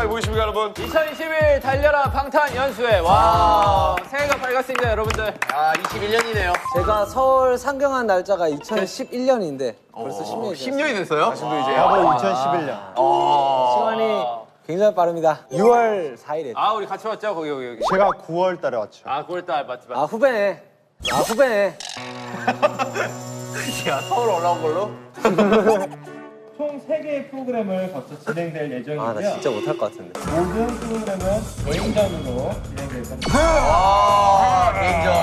잘 보이십니까, 여러분? 2021 달려라 방탄연수회. 와, 새해가 밝았습니다, 여러분들. 아, 21년이네요. 제가 서울 상경한 날짜가 2011년인데 벌써 10년이 됐어요. 10년이 됐어요? 지금도 이제 나도 2011년. 시간이 굉장히 빠릅니다. 6월 4일에. 아, 우리 같이 왔죠? 거기. 제가 9월 달에 왔죠. 아, 9월달 맞지. 아 후배네. 아 후배네. 야, 서울 올라온 걸로? 총 3개의 프로그램을 거쳐 진행될 예정이고요. 아 나 진짜 못할 것 같은데. 모든 프로그램은 개인전으로 진행될 겁니다. 아, 개인전.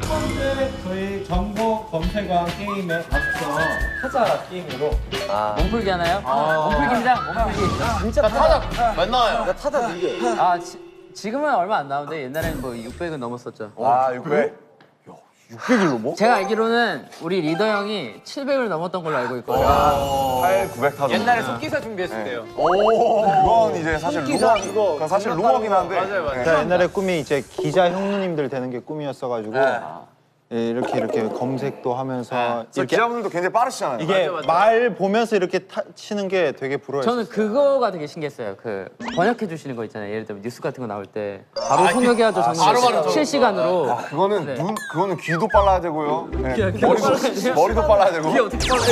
첫 번째 저희 정보 검색왕 게임에 앞서 타자 게임으로 몸풀기 하나요? 몸풀기입니다. 몸풀기. 진짜 타자 몇 나와요? 나 타다 느려. 아 지금은 얼마 안 나오는데 옛날에는 뭐 600은 넘었었죠. 아, 600? 600일 넘어? 제가 알기로는 우리 리더 형이 700을 넘었던 걸로 알고 있거든요. 8, 900 타죠. 옛날에 속기사 준비했을 때요. 그건 이제 사실 루머, 이거 그건 사실 루머긴 한데. 맞아요. 제가 옛날에 꿈이 이제 기자 형님들 되는 게 꿈이었어가지고 예, 이렇게 검색도 하면서 저 이렇게 기자분들도 굉장히 빠르시잖아요. 이게 말 보면서 이렇게 치는 게 되게 부러웠어요. 저는 그거가 되게 신기했어요. 그 번역해 주시는 거 있잖아요. 예를 들면 뉴스 같은 거 나올 때 바로 통역해가지고 적는 실시간으로. 그거는 네. 그거는 귀도 빨라야 되고요. 네. 귀가 빨라야 돼요? 머리도 빨라야 되고. 이게 어떻게 빨라요?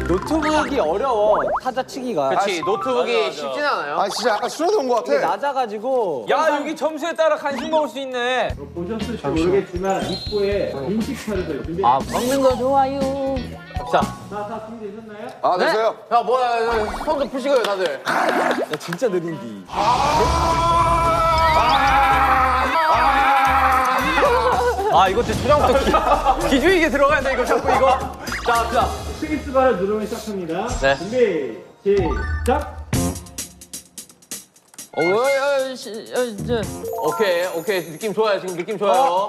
노트북이 어려워 타자 치기가. 그렇지, 노트북이 쉽진 않아요. 아, 진짜 약간 수련해 온것 이게 같아. 낮아가지고. 야, 여기 점수에 따라 간식 먹을 수 있네. 보셨을지 모르겠지만 입구에 인식 카드를 준비. 아 먹는 거 좋아요. 다 준비되셨나요? 아, 됐어요? 야, 뭐야, 손도 푸시고요, 다들. 야 진짜 느린디. 아, 이것도 초장부터 기주익에 들어가야 돼, 이거 자꾸 이거. 자. 스위스바를 누르면 시작합니다. 네. 준비, 시작! 이제 오케이. 느낌 좋아요, 지금 느낌 좋아요.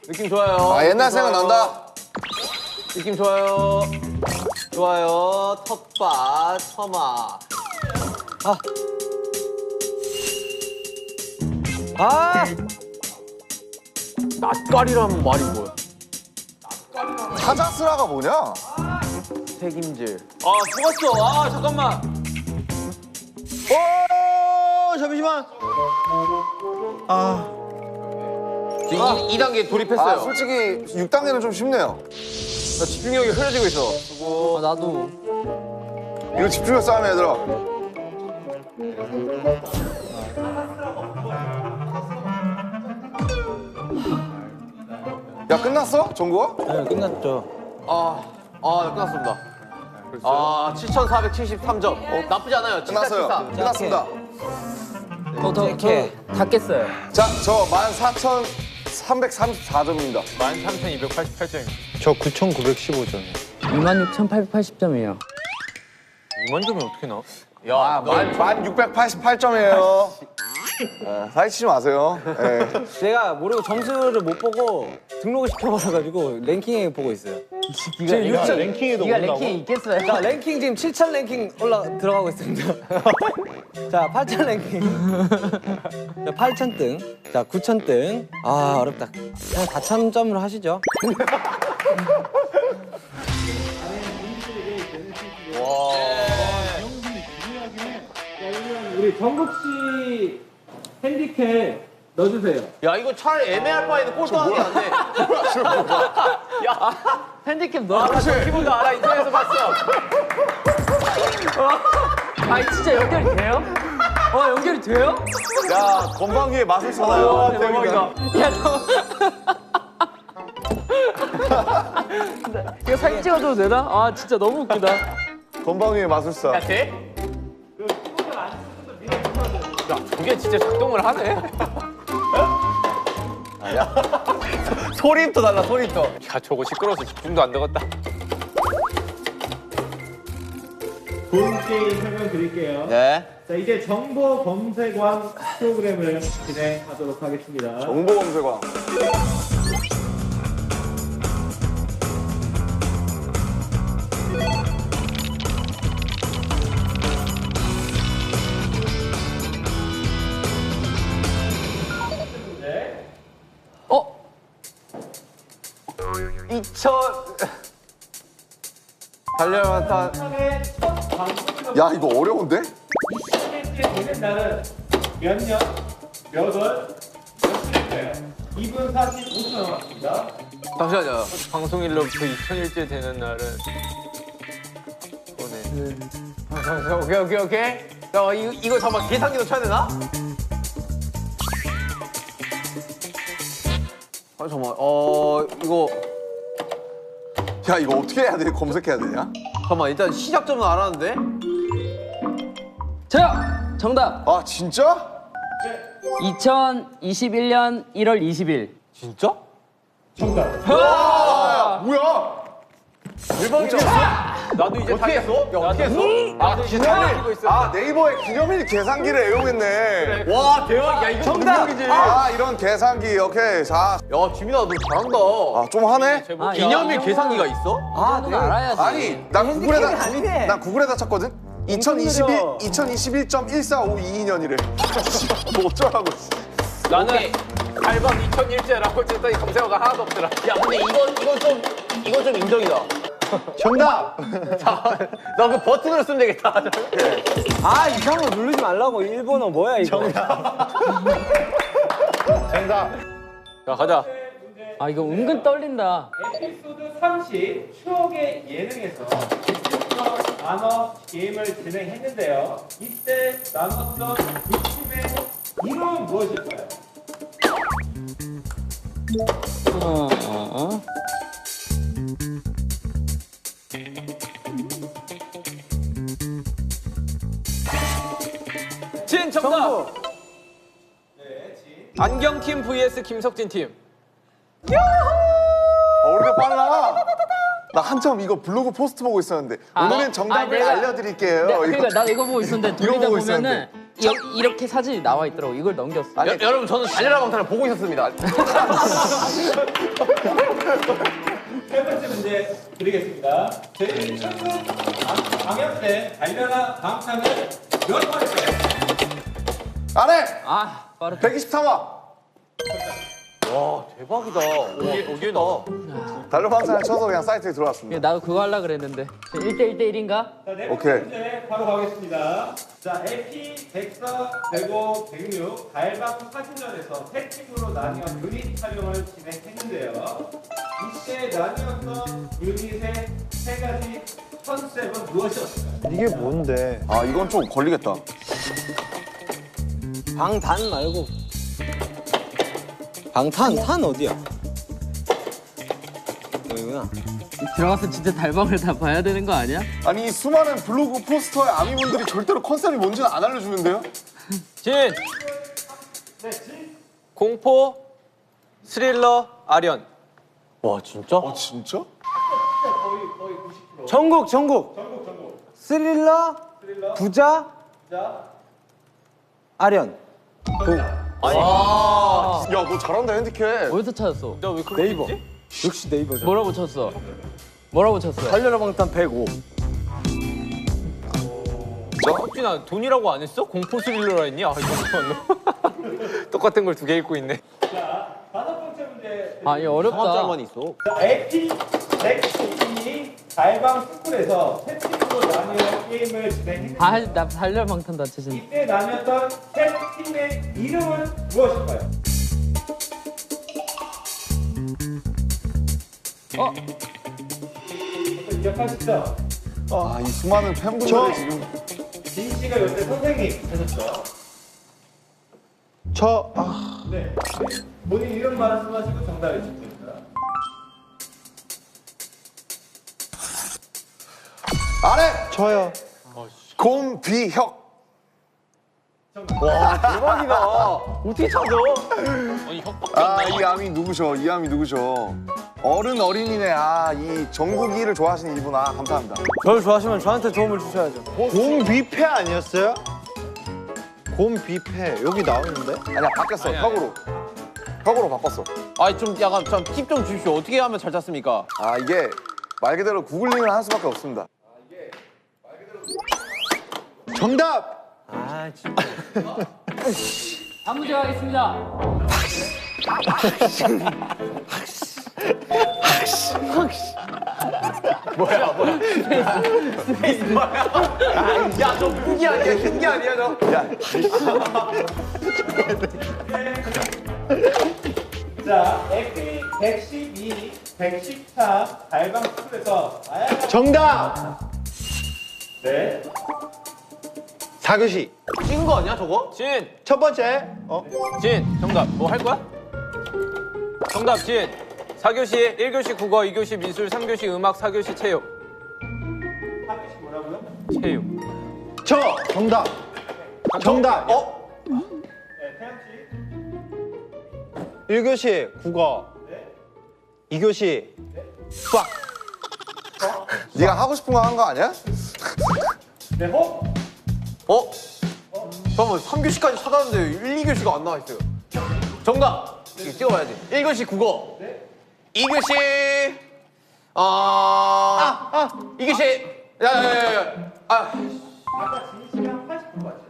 느낌 좋아요. 아, 옛날 생각난다. 느낌 좋아요. 좋아요. 텃밭, 처마. 아 낯가리라는 말이 뭐야? 타자스라가 뭐냐? 책임질. 아, 죽었어. 아, 잠깐만. 잠시만. 아 지금 2단계 돌입했어요. 아, 솔직히 6단계는 좀 쉽네요. 나 집중력이 흐려지고 있어. 나도. 이거 집중력 싸움이야, 얘들아. 야, 끝났어? 정구가? 네, 끝났죠. 나 끝났습니다. 아, 7,473점. 나쁘지 않아요. 끝났어요. 74. 끝났습니다. 다 깼어요. 자, 저 14,334점입니다. 13,288점입니다. 저 9,915점. 26,880점이에요. 2만 점이 어떻게 나와? 아, 1688점이에요. 사기치지 마세요. 네. 제가 모르고 점수를 못 보고 등록을 시켜버려가지고 랭킹에 보고 있어요. 네가 랭킹에도 네가 온다고? 랭킹 있겠어요? 자 랭킹 지금 7천 랭킹 들어가고 있습니다. 자 8천 랭킹. 자 8천 등. 자 9천 등. 아 어렵다. 그냥 4,000점으로 하시죠. 우리 정국 씨 핸디캡 넣어주세요. 야, 이거 차라리 애매할 바에는 꼴등하는 게 낫네. 핸디캡 넣어. 기분도 알아. 인터넷에서 봤어. 아 진짜 연결이 돼요? 연결이 돼요? 야, 건방기의 마술사나요? 대박이다. 야 너. 이거 사진 찍어줘도 되나? 아 진짜 너무 웃기다. 건방기의 마술사. 야, 돼? 야, 그게 진짜 작동을 하네. 소리부터 달라, 소리부터. 야, 저거 시끄러워서 집중도 안 되겠다. 본 게임 설명드릴게요. 네. 자, 이제 정보 검색왕 프로그램을 진행하도록 하겠습니다. 정보검색왕. 달려왔다. 야 이거 어려운데? 20일째 되는 날은 몇 년, 몇 월, 몇 주일까요? 2분 45초 남았습니다. 잠시만요. 방송일로 그 2000일째 되는 날은 오늘. 오케이. 자, 이거 잠깐 계산기도 쳐야 되나? 아 잠깐만. 이거 야 이거 어떻게 해야 돼? 검색해야 되냐? 잠깐만 일단 시작점은 알았는데. 저요. 정답. 아 진짜? 2021년 1월 20일. 진짜? 정답. 뭐야? 나도 이제 어떻게 했어? 야 어떻게 했어? 나도 이제 달리고 있어. 아 네이버에 기념일 계산기를 애용했네. 와 대박. 야 이거 정답이지. 아 이런 계산기 오케이. 자, 야 지민아 너 잘한다. 좀 하네. 아, 기념일 야, 계산기가 있어? 아, 너 알아야지. 아니 나 구글에다 쳤거든. 2021.1452년이래. 뭐 어쩌라고. 나는 달방 2001제라고 했더니 검색어가 하나도 없더라. 야 근데 이건 좀 인정이다. 정답. 너 그 버튼으로 쓰면 되겠다. 아 이상한 거 누르지 말라고. 일본어 뭐야 이거. 정답. 자 가자. 아, 이거 은근 떨린다. 에피소드 30 추억의 예능에서 게스트와 만화 게임을 진행했는데요. 이때 나눴던 두 팀의 이름은 무엇일까요? 진 정답. 안경팀 vs 김석진 팀. 우리가 빨라. 나 한참 이거 블로그 포스트 보고 있었는데 오늘은 정답을 알려드릴게요. 그러니까 나 이거 보고 있었는데 돌리다 보고 보면은 이렇게 사진이 나와 있더라고. 이걸 넘겼어. 여러분 저는 달려라 방탄을 보고 있었습니다. 세 번째 문제 드리겠습니다. 저희 최근 방영된 달려라 방탄을 몇 번일까요? 안해. 아, 빠르다. 123화. 와 대박이다. 오기다. 달러방산을 쳐서 그냥 사이트에 들어왔습니다. 나도 그거 하려고 그랬는데. 1대1대1인가? 자, 네 번째 오케이. 문제 바로 가겠습니다. 자, LP 104, 105, 106 달방 사진전에서 세 팀으로 나뉘어 유닛 촬영을 진행했는데요. 이때 나뉘었던 유닛의 세 가지 컨셉은 무엇이었을까요? 이게 뭔데? 아 이건 좀 걸리겠다. 방단 말고. 방탄 어디야? 여기구나. 들어가서 진짜 달방을 다 봐야 되는 거 아니야? 아니 이 수많은 블로그 포스터의 아미분들이 절대로 컨셉이 뭔지는 안 알려주는데요? 진. 공포, 스릴러, 아련. 와 진짜? 아 진짜? 전국. 스릴러, 부자, 아련. 야 너 잘한다 핸디캡. 어디서 찾았어? 너왜 그렇게 네이버. 했지? 역시 네이버죠. 뭐라고 쳤어? 뭐라고 쳤어? 달려라 방탄 105. 석진아 돈이라고 안 했어? 공포 스릴러라 했니? 아 이거 똑같은 걸 두 개 읽고 있네. 자, 다섯 번째 문제. 아, 이거 어렵다. 있어. 자, LP 102이 달방 스쿨에서 세 팀으로 나뉘어 게임을 진행했는데 아, 나 달려라 방탄 다 치신. 이때 나뉘었던 세 팀의 이름은 무엇일까요? 기억하시죠? 아 이 수많은 팬분들이 지금 진 씨가 요새 선생님 하셨죠? 네. 본인 이름 말씀하시고 정답해 주시면 됩니다. 안해. 저요. 곰비혁. 대박이다. 어떻게 찾아? 이 아미 누구셔? 이 아미 누구셔? 어린이네. 이 정국이를 좋아하시는 이분. 감사합니다. 저를 좋아하시면 저한테 도움을 주셔야죠. 곰뷔페 아니었어요? 곰뷔페 여기 나와 있는데? 아니야 바뀌었어. 혁으로 바꿨어. 아좀 약간 팁 좀 주십시오. 어떻게 하면 잘 찾습니까? 이게 말 그대로 구글링을 할 수밖에 없습니다. 정답. 아 진짜. 다음 문제 가겠습니다. 야저 흑이 아니야 흰게 아니야 저. 자, 에피 112, 113 달방 스쿨에서 다양한 정답. 네. 4교시 찍은 거 아니야 저거? 진, 첫 번째. 진, 정답. 뭐 할 거야? 정답, 진. 4교시, 1교시 국어, 2교시 미술, 3교시 음악, 4교시 체육. 3교시 뭐라고요? 체육. 저 정답. 정답. 네, 태양 씨. 1교시 국어. 네. 2교시 수학. 네가 하고 싶은 거 한 거 아니야? 네, 호. 어? 잠깐만 3교시까지 찾았는데 1, 2교시가 안 나와 있어요. 정답. 이거 찍어봐야지. 1교시 국어. 네. 2교시 2교시 야야야야. 아까 진 씨랑 80% 맞췄어요.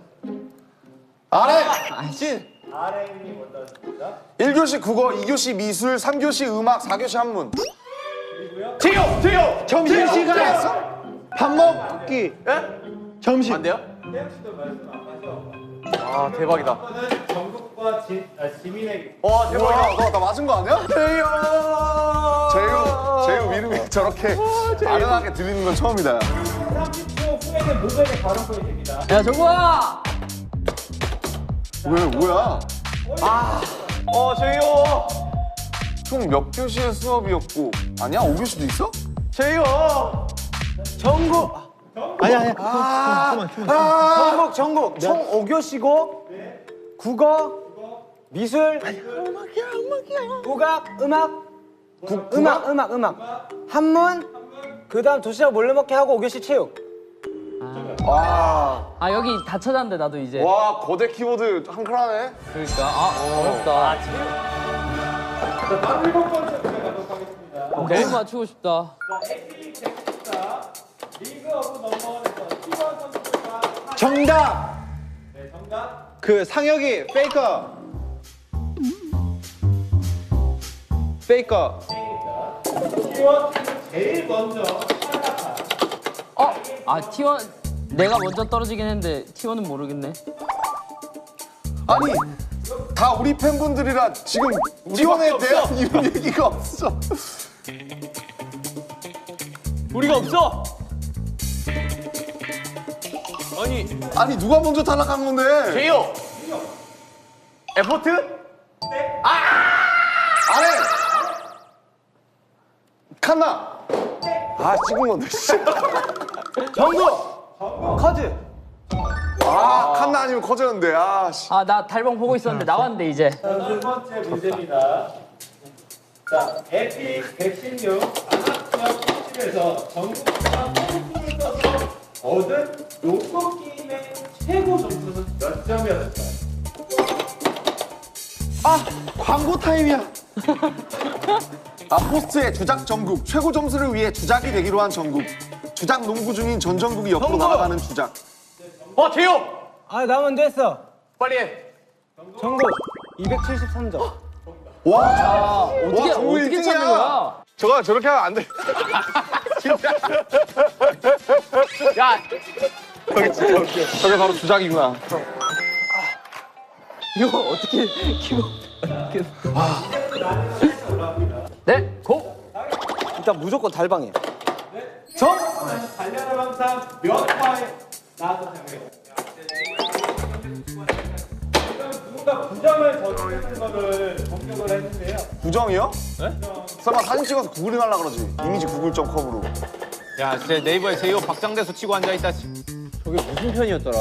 아래! 진. RM이 먼저 하십니다. 1교시 국어, 2교시 미술, 3교시 음악, 4교시 한문. 그리고요. 제요. 점심시간. 밥 먹기. 예? 점심. 안 돼요? 태양 씨도 말씀 안 하셔. 아 대박이다. 이거는 전국과 지민에게. 와 대박이다. 나 맞은 거 아니야? 제유 이름이 저렇게 아련하게 들리는 건 처음이다. 30초 후에는 모바일에 발언권이 됩니다. 야 정국아. 왜, 뭐야? 제요. 총 몇 교시의 수업이었고, 아니야? 5교시도 있어? 제요. 전국 아니야. 전국 총 5교시고 국어, 미술, 국악, 음악, 음악, 한문, 그다음 도시락 몰래 먹기 하고 5교시 체육. 와, 아 여기 다 찾았는데 나도 이제. 와, 거대 키보드 한 컬 하네? 그러니까 어렵다. 자, 다음 7번째 문제 가도록 하겠습니다. 너무 맞추고 싶다. 자, AP 114 리그 오브 넘버원에서 T1 선수들과 정답. 네, 정답. 그 상혁이 페이커. 페이커. T1 제일 먼저 탈락한 T1 내가 먼저 떨어지긴 했는데 T1은 모르겠네. 아니, 다 우리 팬분들이라 지금 T1에 대한 이런 얘기가 없어. 우리가 없어. 아니, 누가 먼저 탈락한 건데? 제요. 에포트? 아래! 칸나! 아, 찍은 건데, 씨. 커즈. 아, 칸나 아니면 커졌는데, 아, 씨. 아 나 달방 보고 있었는데 나왔는데 이제. 자, 첫 번째 문제입니다. 자, 에피 116 아마추어 퀴즈에서 전국과 홈팀을 써서 얻은 로또 게임의 최고 점수는 몇 점이었을까요? 광고 타임이야. 아, 포스트의 주작 전국, 최고 점수를 위해 주작이 되기로 한 전국. 주작 농구 중인 전 전국이 옆으로 나아가는 주작. 제요. 아 나만 됐어. 빨리 해. 전국 273점. 와, 어떻게 전국 어떻게 1등이야. 찾는 거야? 저거 저렇게 하면 안 돼. 야 저게 바로 주작이구나. 이거 어떻게 키고? 네. 고. 일단 무조건 달방이야. 달려라 방상 몇 화에 나왔던 생각이에요? 지금 누군가 부정을 저지르는 거를 공격을 했는데요. 부정이요? 네? 설마 사진 찍어서 구글링 하려고 그러지? 이미지 구글.com으로. 야, 진짜 네이버에 제이홉 박장대소 치고 앉아 있다. 저게 무슨 편이었더라?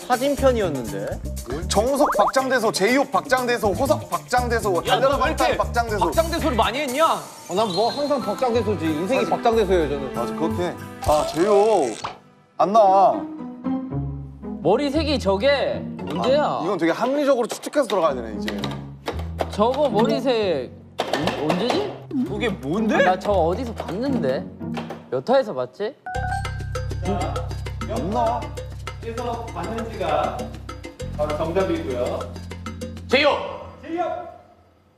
사진 편이었는데. 정우석 박장대소, 제이홉 박장대소, 호석 박장대소, 달려라 방탄 박장대소. 박장대소를 많이 했냐? 난 뭐 항상 박장대소지. 인생이 박장대소예요 저는. 맞아, 그렇게. 아, 제이홉 안 나와. 머리색이 저게 언제야? 이건 되게 합리적으로 추측해서 들어가야 되네, 이제. 저거 머리색 언제지? 그게 뭔데? 나 저 어디서 봤는데? 몇 화에서 봤지? 안 나와. 그래서 봤는지가 바로 정답이고요. 제요. 실력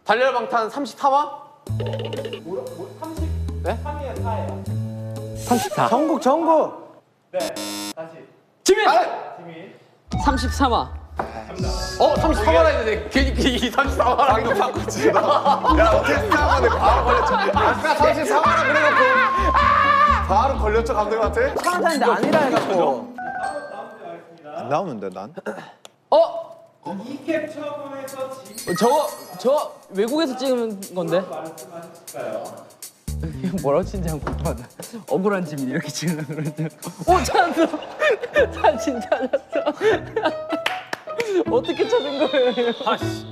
달려라 방탄 33화? 3이에요, 4예요. 34. 전국. 네, 다시. 지민! 지민. 33화. 34만 했는데 괜히 34만 원. 방금 바꿨지. 야, 테스트 한 건데 바로 걸렸죠. 아까 34만원 그래놓고 바로 걸렸죠, 감독님한테? 사는데 아니라 해갖고. 다음 문제 가겠습니다. 안 나오는데 난? 이 캡처본에서 지민 저 외국에서 찍은 건데. 말씀하실까요? 뭐라고 치는지 한번 궁금하다. 억울한 지민 이렇게 찍으려고 그러는데. 오, 찾았어. 사진 찾았어. 어떻게 찾은 거예요? 아씨.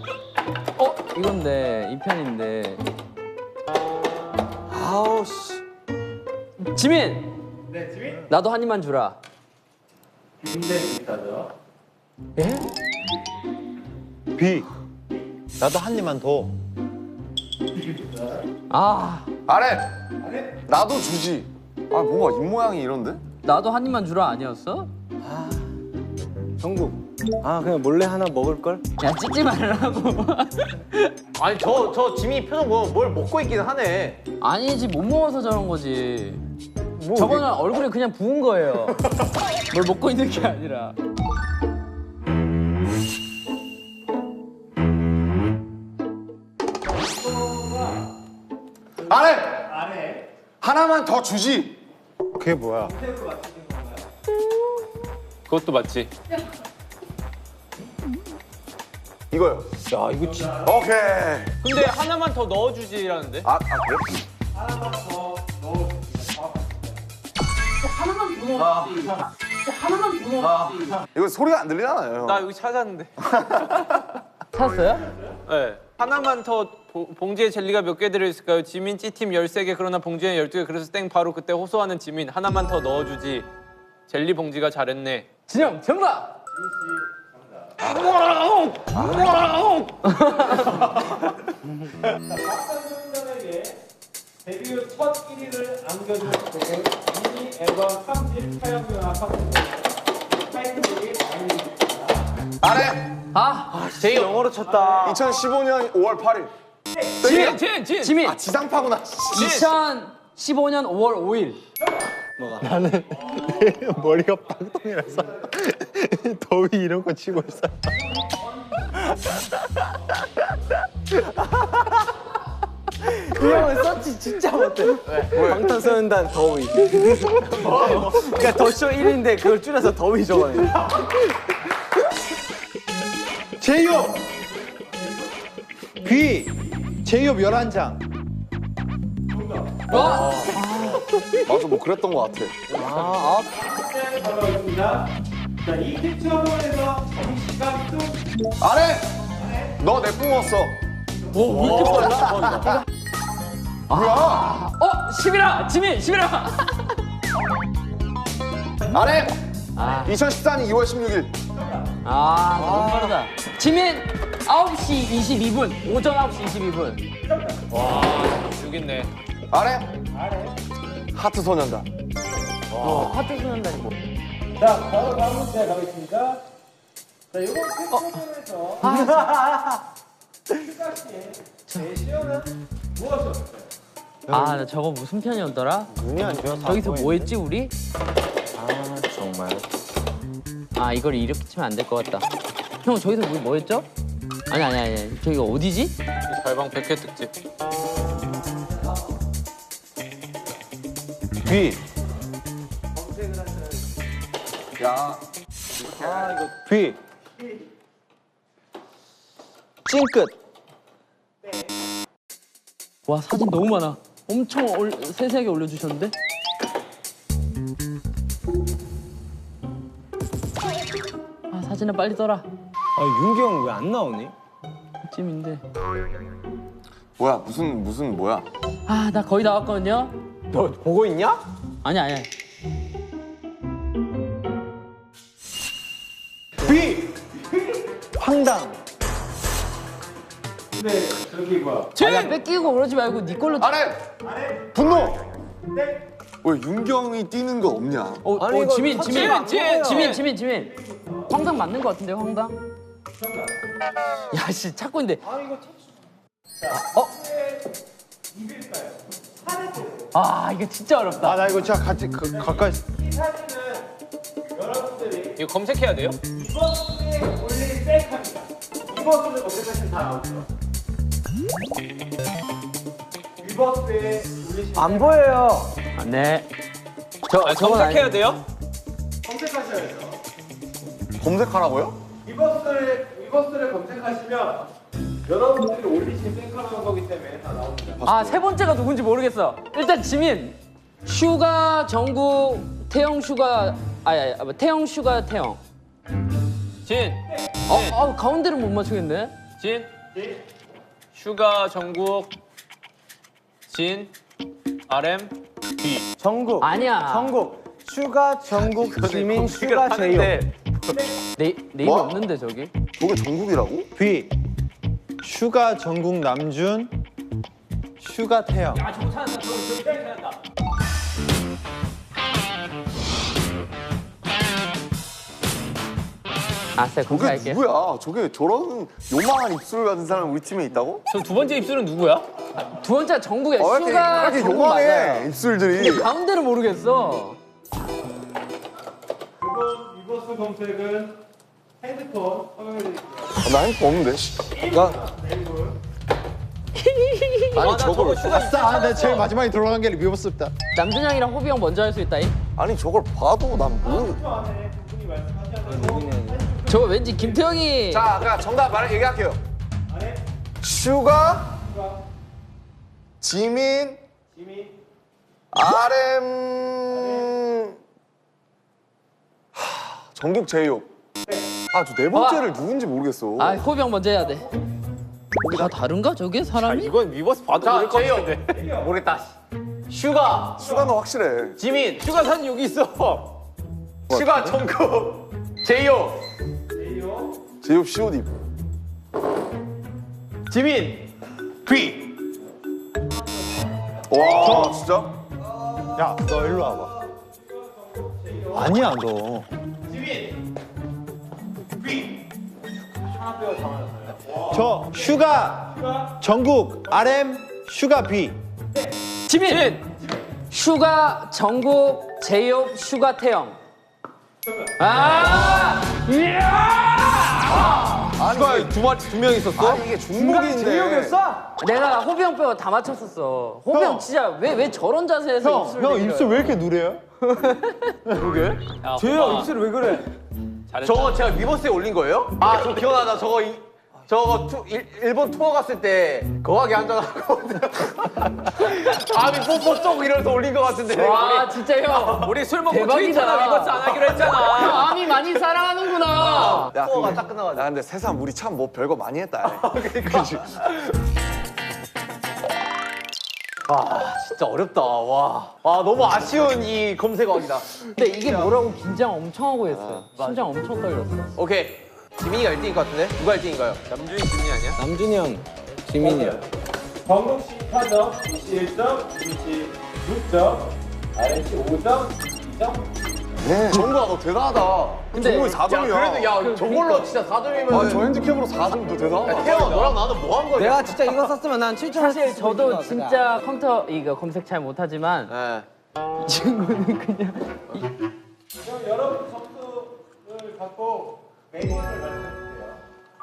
이건데, 이 편인데. 아우 씨. 지민! 네, 지민. 나도 한 입만 주라. 빈대 비슷하죠? 예? B. 나도 한 입만 더. 아, 아래! 나도 주지. 아, 뭔가 입모양이 이런데? 나도 한 입만 주라 아니었어? 전국. 아 그냥 몰래 하나 먹을 걸. 야, 찍지 말라고. 아니 저 지민이 표정 보면 뭘 먹고 있긴 하네. 아니지, 못 먹어서 저런 거지. 저거는 얼굴에 그냥 부은 거예요. 뭘 먹고 있는 게 아니라. 아래! 아래. 하나만 더 주지. 그게 뭐야? 그것도 맞지. 이거요. 야 이거 진짜. 오케이. 근데 하나만 더 넣어주지라는데? 아, 그래? 하나만 더 넣어주세요. 이거 소리가 안 들리잖아요. 나 여기 찾았는데. 찾았어요? 네. 하나만 더 봉지에 젤리가 몇 개 들어있을까요? 지민 C팀 13개 그러나 봉지에 12개 그래서 땡 바로 그때 호소하는 지민 하나만 더 넣어주지. 젤리 봉지가 잘했네. 진영, 정답! 박상준에게 데뷔 후 첫 1위를 안겨준 곡은 미니 앨범 3집 촬영 영화 팝콘 타이틀곡이 나입니다. 아래! 제이 영어로 쳤다. 2015년 5월 8일. 진! 지민! 아, 지상파구나. 2015년 5월 5일. 나는 머리가 빵통이라서 더위 이런 거 치고 있어. 이 형은 서치 진짜 못해. 방탄소년단 더위. 그러니까 더쇼 1인데 그걸 줄여서 더위 적어내. 제이홉! B. 제이홉 11장. 맞아, 뭐 그랬던 것 같아. 네, 바로 있습니다. 자, 이 캡처본에서 정시가 뚝 아래! 너 내 뿜었어. 뭐, 왜 이렇게 빨라? 뭐야? 11화! 지민, 11화! 아래! 아. 2014년 2월 16일. 너무 빠르다. 지민, 9시 22분. 오전 9시 22분. 죽겠네. 아래! 하트 소년단. 하트 소년단이 뭐. 자, 바로 다음 문제 가겠습니다. 자, 이번 캡처본에서 휴가 씨의 제시어는 무엇이었을까요? 아, 나 저거 무슨 편이었더라? 눈이 안 좋아서. 저기서 뭐 했지, 우리? 아 정말. 아, 이걸 이렇게 치면 안 될 것 같다. 형, 저기서 뭐 했죠? 아니. 저기가 어디지? 달방 100회 특집. B. 야. B. 찡끝. 와, 사진 너무 많아. 엄청 세세하게 올려주셨는데? 아, 사진을 빨리 떠라. 아 윤기 형 왜 안 나오니? 찜인데. 뭐야, 무슨 뭐야? 아, 나 거의 다 왔거든요? 너 보고 있냐? 아니야. B. 황당. 근데 저기 뭐야? 야, 뺏기고 그러지 말고 네 걸로. 아래! 분노! 왜 윤경이 뛰는 거 없냐? 아니, 이거 지민. 터치가 지민. 황당 맞는 것 같은데, 황당? 야, 씨, 찾고 있는데. 아, 이거 입일까요? 산을 보세요. 아 이게 진짜 어렵다. 아 나 이거 진짜 같이 가까이. 이 사진은 여러분들이 이거 검색해야 돼요? 이번 수에 올릴 셀카입니다. 이번 수를 검색하시면 다 나오죠. 이번 수에 올리시면 안 보여요. 아, 네. 아니, 검색해야 돼요? 검색하셔야 돼요. 검색하라고요? 이번 수를 검색하시면 여러분들이 올리신 셀카라는 거기 때문에 다 나옵니다. 아 세 번째가 누군지 모르겠어. 일단 지민. 슈가 정국 태영 슈가 태영 슈가 태영. 진, 가운데를 못 맞추겠네. 진, 슈가 정국, 진, RM, B. 정국. 아니야. 정국. 슈가 정국 지민 슈가 제이홉. 하는데 네임이 뭐? 없는데 저기. 저게 전국이라고? B. 슈가 전국 남준. 슈가 태영. 아 저거 찾았다. 저거 찾았다. 아싸 저게 검색할게. 누구야? 저게 저런 요망한 입술을 가진 사람 우리 팀에 있다고? 저 두 번째 입술은 누구야? 두 번째가 정국이야. 왜 이렇게, 슈가 이렇게 정국 요망해 맞아요. 입술들이. 가운데를 모르겠어. 이번 수 검색은 핸드폰 허용해드릴게요. 나 핸드폰 없는데. 아니 저걸 아싸, 나 제일 마지막에 들어간 게 리버스다. 남준 형이랑 호비 형 먼저 할 수 있다잉. 아니 저걸 봐도 난 모르. 10초 안에 두 분이 말씀하셔야 저거 왠지 김태형이. 자, 그냥 정답 얘기할게요. 안에 슈가, 슈가, 지민, 지민, RM, 전국 제이홉. 아 저 네 번째를 누군지 모르겠어. 아 호비 형 먼저 해야 돼. 다 다른가 저게 사람이? 이건 위버스 봐도 자, 모를 것 제이홉. 같은데. 모르겠다. 슈가, 슈가는 확실해. 지민, 슈가 사진 여기 있어. 슈가 정국, 제이홉, 제이홉, 제이홉 COD. 지민, B. 와 진짜? 야, 너 일로 와봐. 아니야, 너. 지민, B. 저 슈가 전국 RM 슈가 B. 지민. 슈가 정국 제이홉 슈가 태영. 아! 슈가 두 명 있었어? 아니 이게 중국인데. 내가 호비 형 빼고 다 맞췄었어. 호비 형 진짜 왜 저런 자세에서 입술 형 내밀어요? 입술 왜 이렇게 누래요? 야, 제이홉 봐봐. 입술 왜 그래? 잘했다. 저거 제가 위버스에 올린 거예요? 아, 저 기억나다. 저거 일본 투어 갔을 때 거하게 앉아갖고 아미 뽀뽀 쪽 이러면서 올린 것 같은데. 와 진짜 형. 우리 술 먹고 대박이다. 트위터나 위버스 안 하기로 형 했잖아. 아미 많이 사랑하는구나. 야, 투어가 딱 끝나가지고. 야 근데 세상 우리 참 뭐 별거 많이 했다. 진짜 어렵다. 와. 아, 너무 아쉬운 이 검색어이다. 근데 이게 뭐라고 긴장 엄청 하고 했어요. 심장 엄청 떨렸어. 오케이. 지민이가 1등일 것 같은데? 누가 1등인가요? 남준이 지민이 아니야? 남준이 형, 지민이 형. 정국 씨 4점, 이 씨 1점, 지민 씨 6점, RM 씨 5점, 2점. 네. 정국아 너 대단하다. 근데- 정국이 4점이야. 그래도 야, 저걸로 진짜 4점이면. 아, 저 핸디캡으로 4점도 대단하다. 태영, 너랑 나는 뭐 한 거야? 내가 진짜 이거 썼으면 난 7점. 사실 저도 진짜 컴퓨터 이거 검색 잘 못하지만 네. 이 친구는 그냥 그럼 여러분 점수를 갖고 메뉴를 말씀해주세요.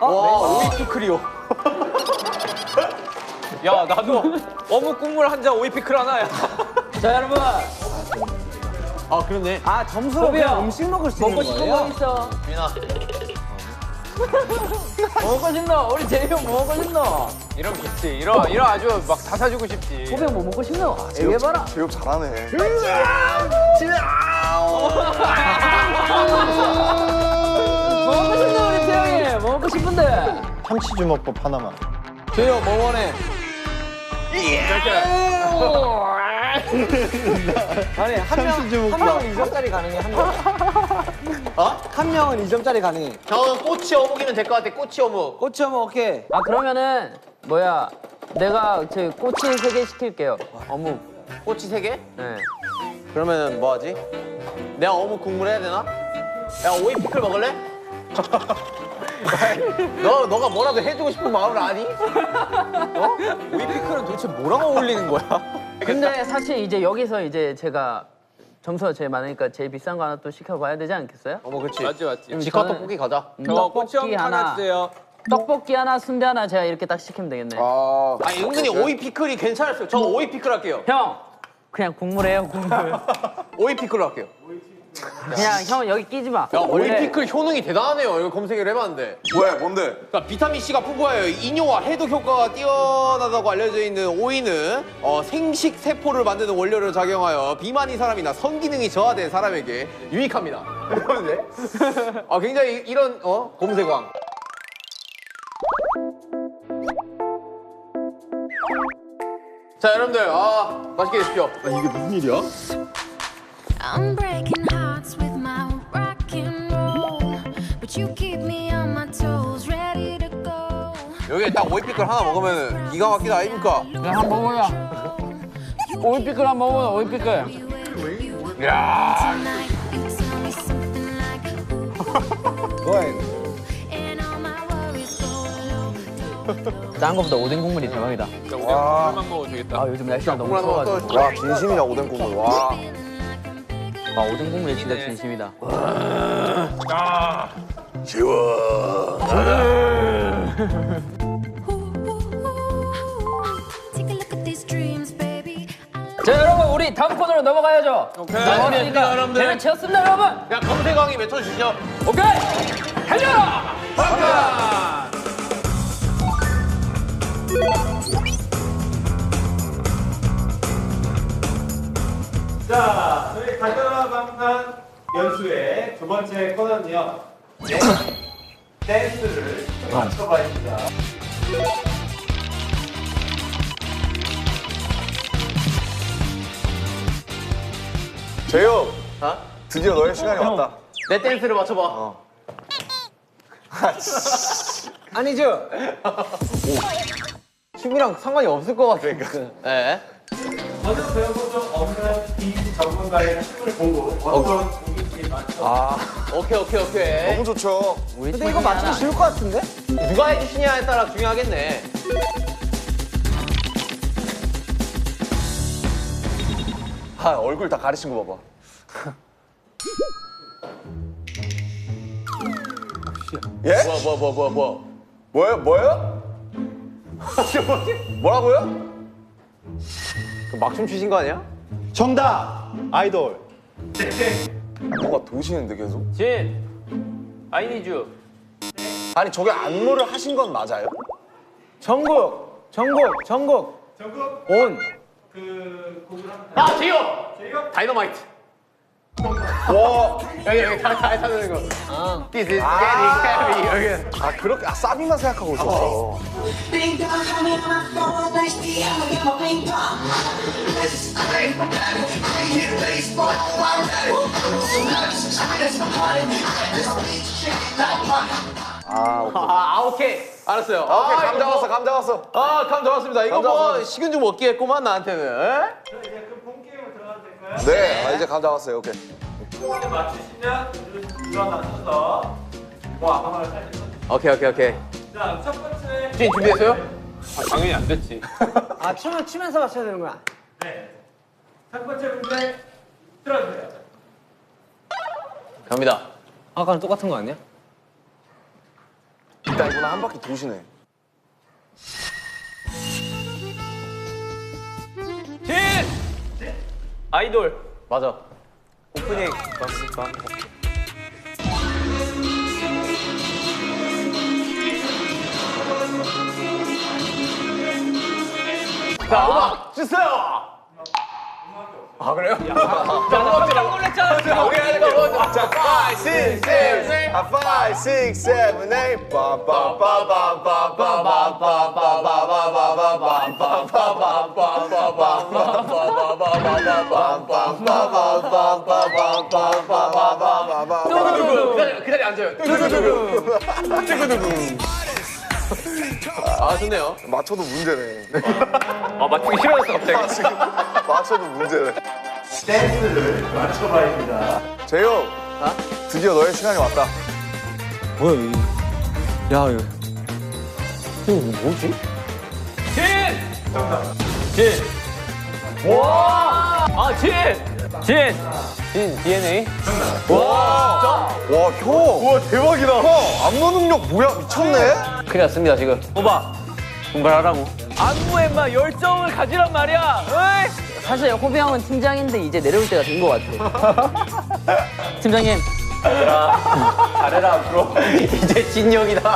와, 오이피 크리오. 야 나도 어묵 국물 한 잔 오이 피클 하나야. 자 여러분 아, 그렇네. 아 점수로 호비야, 그냥 음식 먹을 수 있는 먹고 싶은 거예요? 거 있어. 민아. 뭐 먹고 싶노? 우리 제이 형뭐 먹고 싶노? 이러면 좋지. 이러 아주 막 다 사주고 싶지. 호비 형뭐 먹고 싶노? 얘기해봐라. 제이홉 잘하네. 뭐 먹고 싶노 우리 태영이? 뭐 먹고 싶은데? 참치 주먹밥 하나만. 제이홉, 뭐 원해? 아니 참치 주먹밥. 한 명은 2점짜리 가능해 한 명. 어? 한 명은 2점짜리 가능해. 저는 꼬치 어묵이면 될 것 같아. 꼬치 어묵. 꼬치 어묵 오케이. 아 그러면은 뭐야? 내가 저 꼬치 3개 시킬게요. 어묵. 꼬치 3개? 네. 그러면은 뭐 하지? 내가 어묵 국물 해야 되나? 야, 오이 피클 먹을래? 너가 뭐라도 해주고 싶은 마음을 아니? 오이피클은 도대체 뭐랑 어울리는 거야? 근데 사실 이제 여기서 이제 제가 점수가 제일 많으니까 제일 비싼 거 하나 또 시켜봐야 되지 않겠어요? 어머 그치. 맞지. 지카 떡볶이 가자. 저 꼬치형 하나 주세요. 떡볶이 하나, 순대 하나 제가 이렇게 딱 시키면 되겠네. 아니 은근히 오이 피클이 괜찮았어요. 저 오이 피클 할게요. 형, 그냥 국물이에요, 국물. 오이 피클 할게요. 그냥 형 여기 끼지 마. 야 오이 피클 효능이 대단하네요. 이거 검색을 해봤는데. 왜? 뭔데? 그러니까 비타민 C가 풍부하여 이뇨와 해독 효과가 뛰어나다고 알려져 있는 오이는 생식 세포를 만드는 원료를 작용하여 비만인 사람이나 성기능이 저하된 사람에게 유익합니다. 그런데 굉장히 이런 검색왕. 자 여러분들 맛있게 드십시오. 이게 무슨 일이야? I'm breaking hearts with my rock and roll, but you keep me on my toes, ready to go. 여기에 딱 오이 피클 하나 먹으면 기가 막히다 아닙니까? 그냥 한번 먹어야. 오이피클 한번 먹어요, 오이피클. 야. Tonight it's only something like and all my worries go low. 딴 거보다 오뎅 국물이 대박이다. 국물만 먹어도 되겠다. 아 요즘 날씨가 너무 국물 하나 추워가지고. 먹어. 와 진심이야 오뎅 국물. 와. 아 오뎅 국물이 진짜 진심이다. Take a look at these dreams, baby. 자 여러분 우리 다음 코너로 넘어가야죠. 오케이. 넘어갔으니까 여러분들. 대면 채웠습니다 여러분. 야 검색왕이 외쳐주시죠. 오케이 달려라. 자, 저희 가져라 방탄 연수의 두 번째 코너는요. 댄스를 맞춰봐입니다. 재혁. 드디어 너의 시간이 왔다. 내 댄스를 맞춰봐. 아니죠? 춤이랑 상관이 없을 것 같아. 네. 전혀 배워본 적 없는 이 전문가의 춤을 보고 어떤 곡인지 맞춰. 오케이. 너무 좋죠. 근데 이거 맞추기 쉬울 것 같은데? 누가 해주시냐에 따라 중요하겠네. 얼굴 다 가리신 거 봐봐. 예? 뭐예요? 뭐라고요? 막춤 추신 거 아니야? 정답! 아이돌. 뭐가 도시는데 계속? 진, I need you. 아니 저게 안무를 하신 건 맞아요? 전국! 온! 그 곡을 한번 제이홉! 다이너마이트. 와. 여기 다 타는 거. This is getting heavy. 여기. 그렇게 사비만 생각하고 있었어. 오케이. 알았어요. 오케이, 감 이거 잡았어, 감 잡았어. 감 잡았습니다. 이거 감 잡았어. 뭐 식은 죽 먹기겠구만 나한테는. 저 이제 그 본 게임으로 들어가도 될까요? 네, 이제 감 잡았어요. 오케이. 곡을 맞추시면 일어나셔서 뭐 아무거나 살짝 쳐주세요. 오케이. 자, 첫 번째 진 준비됐어요? 당연히 안 됐지. 아 춤을 추면서 맞춰야 되는구나. 네. 첫 번째 문제 들어주세요. 갑니다. 아까랑 똑같은 거 아니야? 일단 이거는 한 바퀴 도시네. 진, 아이돌. 맞아. 오프닝. 자, 음악 주세요. 그래요? 깜짝 놀랐잖아. 우리 하는 거 먼저. 자, 5, 6, 7, 8. 5, 6, 7, 8. 그 자리에 앉아요. 좋네요. 맞춰도 문제네. 맞추기 싫어졌어 갑자기. 지금 맞춰도 문제네. 댄스를 맞춰봐입니다. 재혁, 드디어 너의 시간이 왔다. 뭐야, 이 야 이거 뭐지? 진 DNA. 와, 형. 우와, 대박이다. 형, 안무 능력 뭐야? 미쳤네. 큰일 났습니다 지금. 오빠 분발하라고. 안무에 막 열정을 가지란 말이야. 어이? 사실 호비 형은 팀장인데 이제 내려올 때가 된 것 같아. 팀장님. 잘해라 앞으로. 이제 진영이다.